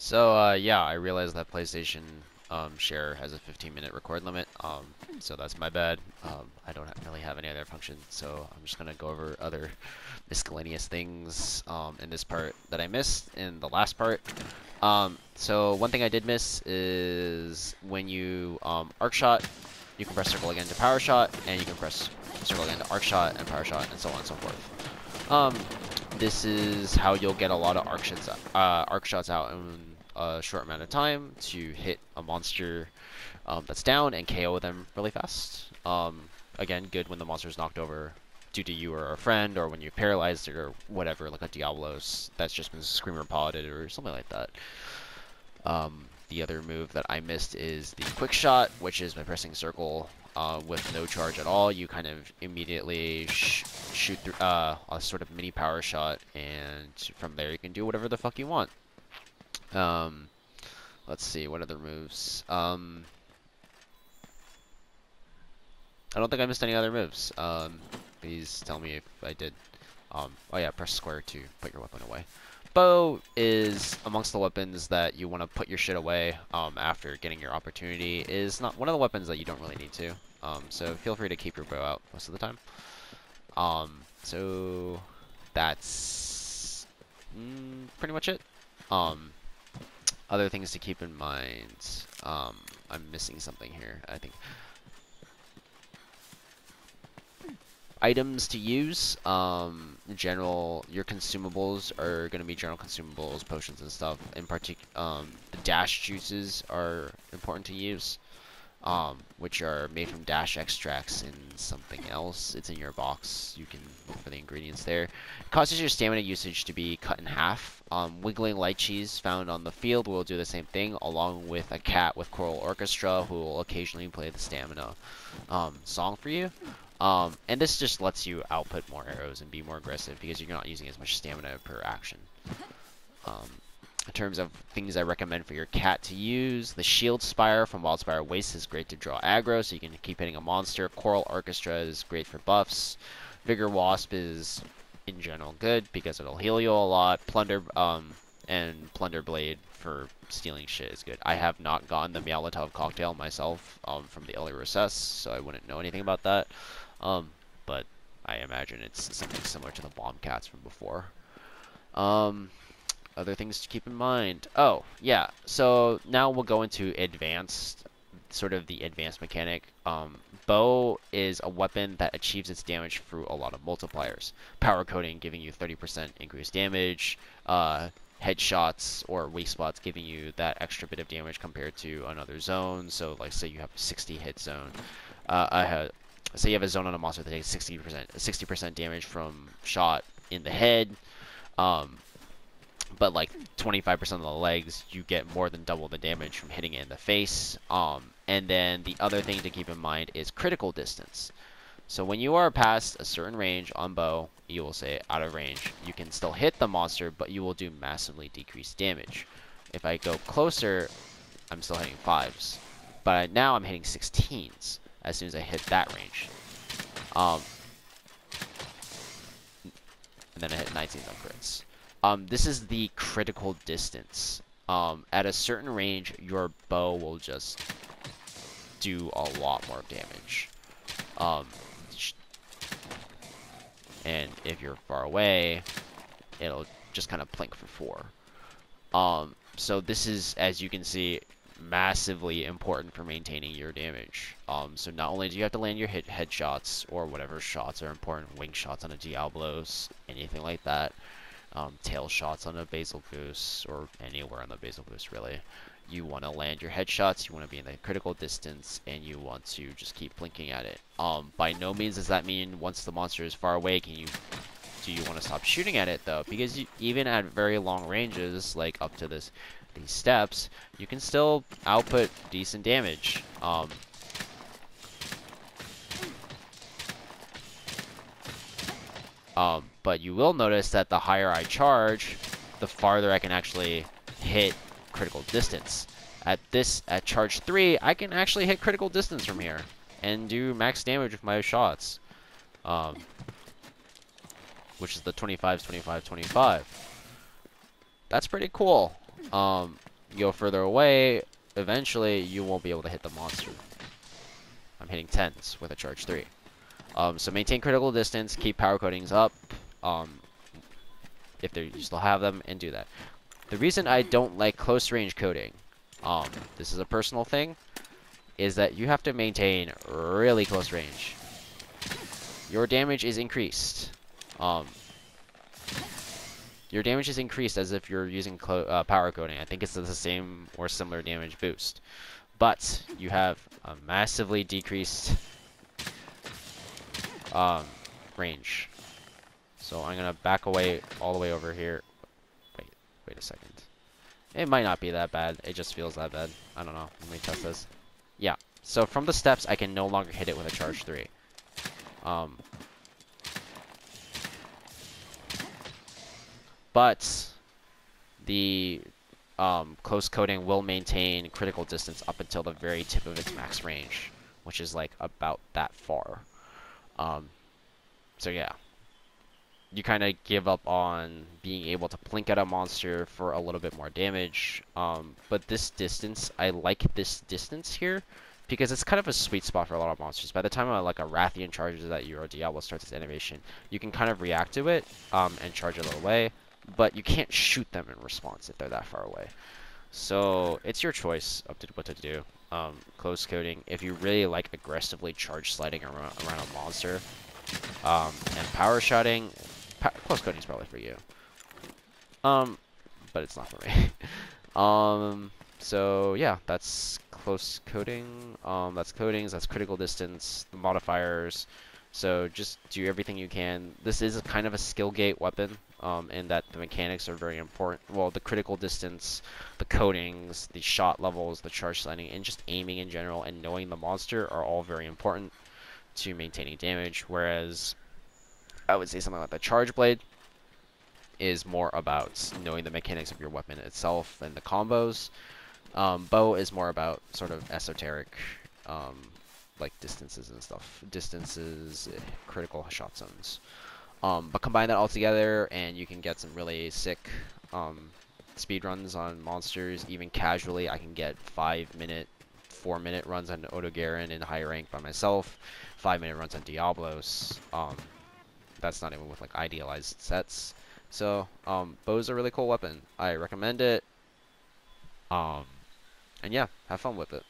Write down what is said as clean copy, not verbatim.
Yeah, I realized that PlayStation Share has a 15-minute record limit. So that's my bad. I don't really have any other functions, so I'm just gonna go over other miscellaneous things in this part that I missed in the last part. So one thing I did miss is when you arc shot, you can press circle again to power shot, and you can press circle again to arc shot and power shot, and so on and so forth. This is how you'll get a lot of arc shots out in a short amount of time to hit a monster that's down and KO them really fast. Again, good when the monster is knocked over due to you or a friend, or when you're paralyzed or whatever, like a Diablos that's just been screamer potted or something like that. The other move that I missed is the quick shot, which is by pressing circle with no charge at all. You kind of immediately shoot through a sort of mini power shot, and from there you can do whatever the fuck you want. Um, let's see, what other moves? I don't think I missed any other moves. Please tell me if I did. Oh yeah, press square to put your weapon away. Bow is amongst the weapons that you want to put your shit away after getting your opportunity. Is not one of the weapons that you don't really need to. So feel free to keep your bow out most of the time. So that's pretty much it. Other things to keep in mind. I'm missing something here, I think. Items to use. In general, your consumables are going to be general consumables, potions and stuff. In particular, the dash juices are important to use, which are made from dash extracts and something else. It's in your box. You can look for the ingredients there. It causes your stamina usage to be cut in half. Wiggling lychees found on the field will do the same thing, along with a cat with choral orchestra who will occasionally play the stamina song for you. And this just lets you output more arrows and be more aggressive because you're not using as much stamina per action. In terms of things I recommend for your cat to use, the Shield Spire from Wildspire Waste is great to draw aggro, so you can keep hitting a monster. Choral Orchestra is great for buffs. Vigor Wasp is, in general, good because it'll heal you a lot. And Plunder Blade for stealing shit is good. I have not gotten the Molotov cocktail myself from the early recess, so I wouldn't know anything about that. But I imagine it's something similar to the bomb cats from before. Other things to keep in mind. Oh, yeah. So now we'll go into advanced, sort of the advanced mechanic. Bow is a weapon that achieves its damage through a lot of multipliers. Power coating giving you 30% increased damage. Headshots or weak spots giving you that extra bit of damage compared to another zone. So, like, say you have a 60 hit zone. Say you have a zone on a monster that takes 60% damage from shot in the head. But like 25% of the legs, you get more than double the damage from hitting it in the face. And then the other thing to keep in mind is critical distance. So when you are past a certain range on bow, you will say out of range. You can still hit the monster, but you will do massively decreased damage. If I go closer, I'm still hitting 5s. But now I'm hitting 16s as soon as I hit that range. And then I hit 19s on crits. This is the critical distance. At a certain range, your bow will just do a lot more damage. And if you're far away, it'll just kind of plink for 4. So this is, as you can see, massively important for maintaining your damage. So not only do you have to land your headshots, or whatever shots are important, wing shots on a Diablos, anything like that, tail shots on a Basil Goose, or anywhere on the Basil Goose really. You want to land your headshots, you want to be in the critical distance, and you want to just keep blinking at it. By no means does that mean once the monster is far away, do you want to stop shooting at it though? Because even at very long ranges, like up to these steps, you can still output decent damage. But you will notice that the higher I charge, the farther I can actually hit critical distance. At charge 3, I can actually hit critical distance from here and do max damage with my shots. Which is the 25s, 25, 25. That's pretty cool. You go further away, eventually you won't be able to hit the monster. I'm hitting 10s with a charge 3. So maintain critical distance, keep power coatings up, if you still have them, and do that. The reason I don't like close range coating, this is a personal thing, is that you have to maintain really close range. Your damage is increased. Your damage is increased as if you're using power coating. I think it's the same or similar damage boost. But you have a massively decreased range. So I'm gonna back away all the way over here. Wait a second. It might not be that bad. It just feels that bad. I don't know. Let me test this. Yeah. So from the steps, I can no longer hit it with a charge 3. But the close coating will maintain critical distance up until the very tip of its max range, which is like about that far. So yeah, you kind of give up on being able to plink at a monster for a little bit more damage. But this distance, I like this distance here because it's kind of a sweet spot for a lot of monsters. By the time like a Rathian charges at you or Diablo starts its animation, you can kind of react to it and charge a little away, but you can't shoot them in response if they're that far away. So it's your choice of what to do. Close coating, if you really like aggressively charge sliding around a monster, and power shotting, close coating is probably for you. But it's not for me. So yeah, that's close coating. That's coatings, that's critical distance, the modifiers. So just do everything you can. This is a kind of a skill gate weapon, in that the mechanics are very important. Well, the critical distance, the coatings, the shot levels, the charge sliding, and just aiming in general and knowing the monster are all very important to maintaining damage. Whereas I would say something like the charge blade is more about knowing the mechanics of your weapon itself and the combos. Bow is more about sort of esoteric, like distances and stuff. Distances, critical shot zones. But combine that all together and you can get some really sick speed runs on monsters. Even casually, I can get 5-minute, 4-minute runs on Odogaron in high rank by myself. 5-minute runs on Diablos. That's not even with like idealized sets. So, bow's a really cool weapon. I recommend it. And yeah, have fun with it.